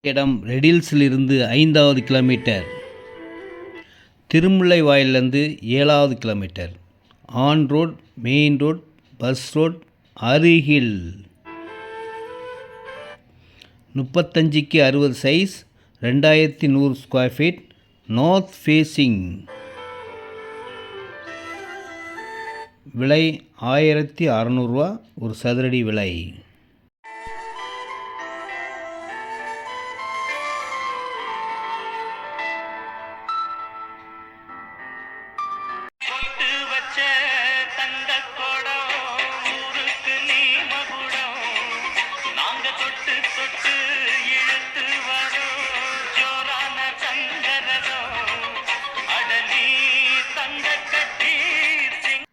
இடம் ரெடில்ஸிலிருந்து 5வது கிலோமீட்டர், திருமுல்லைவாயிலிருந்து 7வது kilometre, on road, main road, bus road அருகில். 35க்கு 60 size, 2100 square feet, north facing. விலை 1600 ரூபா ஒரு சதுரடி விலை.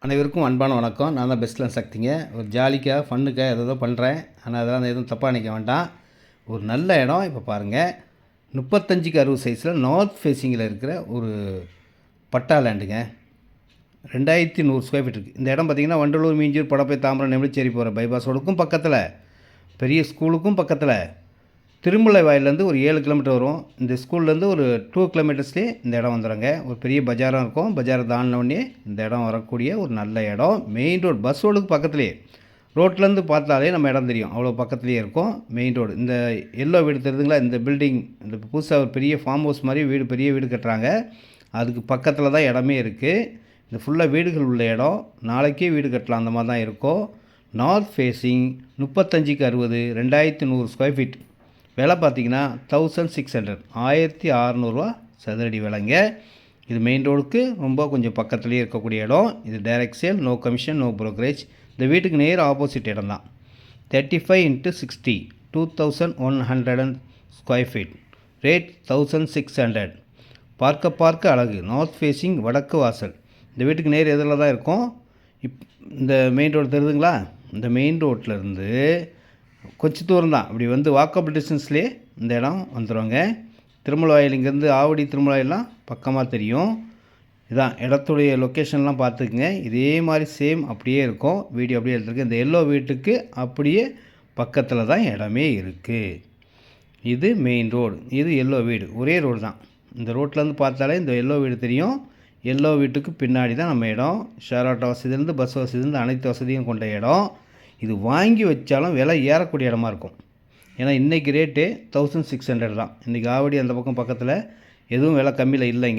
அனைவருக்கும் அன்பான வணக்கம். நான் தான் பெஸ்ட்லன் சக்திங்க. ஒரு ஜாலிக்காக ஃபன்னுக்காக ஏதோ பண்ணுறேன், ஆனால் அதெல்லாம் எதுவும் தப்பாக நினைக்க வேண்டாம். ஒரு நல்ல இடம். இப்போ பாருங்கள், 35க்கு 60 சைஸில் நார்த் ஃபேஸிங்கில் இருக்கிற ஒரு பட்டா லேண்டுங்க. 2100 ஸ்கொயர் ஃபீட் இருக்குது. இந்த இடம் பார்த்திங்கன்னா வண்டலூர், மீஞ்சூர், படப்பை, தாம்பரம், நெமிலிச்சேரி போகிற பைபாஸ் ரோடுக்கும் பக்கத்தில், பெரிய ஸ்கூலுக்கும் பக்கத்தில், திருமுல்லைவாயிலேருந்து ஒரு 7 கிலோமீட்டர் வரும். இந்த ஸ்கூல்லேருந்து ஒரு 2 கிலோமீட்டர்ஸ்லேயே இந்த இடம் வந்துடுங்க. ஒரு பெரிய பஜாராக இருக்கும். பஜாரை தாண்டினோடனே இந்த இடம் வரக்கூடிய ஒரு நல்ல இடம். மெயின் ரோடு, பஸ் ரோடுக்கு பக்கத்துலேயே, ரோட்லேருந்து பார்த்தாலே நம்ம இடம் தெரியும், அவ்வளோ பக்கத்துலேயே இருக்கும் மெயின் ரோடு. இந்த எல்லோ வீடு தெரியுதுங்களா, இந்த பில்டிங், இந்த புதுசாக ஒரு பெரிய ஃபார்ம் ஹவுஸ் மாதிரி வீடு, பெரிய வீடு கட்டுறாங்க. அதுக்கு பக்கத்தில் தான் இடமே இருக்குது. இந்த ஃபுல்லாக வீடுகள் உள்ள இடம். நாளைக்கே வீடு கட்டலாம், அந்த மாதிரி தான் இருக்கும். நார்த் ஃபேஸிங், 35க்கு 60, 2100 ஸ்கொயர் ஃபீட். விலை பார்த்திங்கன்னா 1600, 1600 ரூபா சதுரடி விலைங்க. இது மெயின் ரோடுக்கு ரொம்ப கொஞ்சம் பக்கத்துலேயே இருக்கக்கூடிய இடம். இது direct sale, no commission, no brokerage. இந்த வீட்டுக்கு நேர் ஆப்போசிட் இடம் தான். 35x60, 2100 square feet. ரேட் 1600. பார்க்க அழகு. நார்த் ஃபேஸிங், வடக்கு வாசல். இந்த வீட்டுக்கு நேர் எதிரில் தான் இருக்கும். இந்த மெயின் ரோடு தெரியுதுங்களா, இந்த மெயின் ரோட்லேருந்து கொஞ்சம் தூரம் தான், இப்படி வந்து வாக்கபிள் டிஸ்டன்ஸ்லேயே இந்த இடம் வந்துடுவாங்க. திருமுல்லைவாயில், இங்கேருந்து ஆவடி திருமுல்லைவாயிலாம் பக்கமாக தெரியும். இதான் இடத்துடைய லொக்கேஷன்லாம் பார்த்துக்குங்க. இதே மாதிரி சேம் அப்படியே இருக்கும். வீடியோ அப்படியே எடுத்துருக்கு. இந்த எல்லோ வீட்டுக்கு அப்படியே பக்கத்தில் தான் இடமே இருக்குது. இது மெயின் ரோடு, இது எல்லோ வீடு, ஒரே ரோடு தான். இந்த ரோட்லேருந்து பார்த்தாலே இந்த எல்லோ வீடு தெரியும். எல்லோ வீட்டுக்கு பின்னாடி தான் நம்ம இடம். ஷேர் ஆட்டோ வசதியிலேருந்து, பஸ் வசதியிலேருந்து அனைத்து வசதியும் கொண்ட இடம். இது வாங்கி வச்சாலும் விலை ஏறக்கூடிய இடமா இருக்கும். ஏன்னா இன்றைக்கி ரேட்டு 1600 தான். இன்றைக்கி ஆவடி அந்த பக்கம் பக்கத்தில் எதுவும் விலை கம்மியில் இல்லைங்க.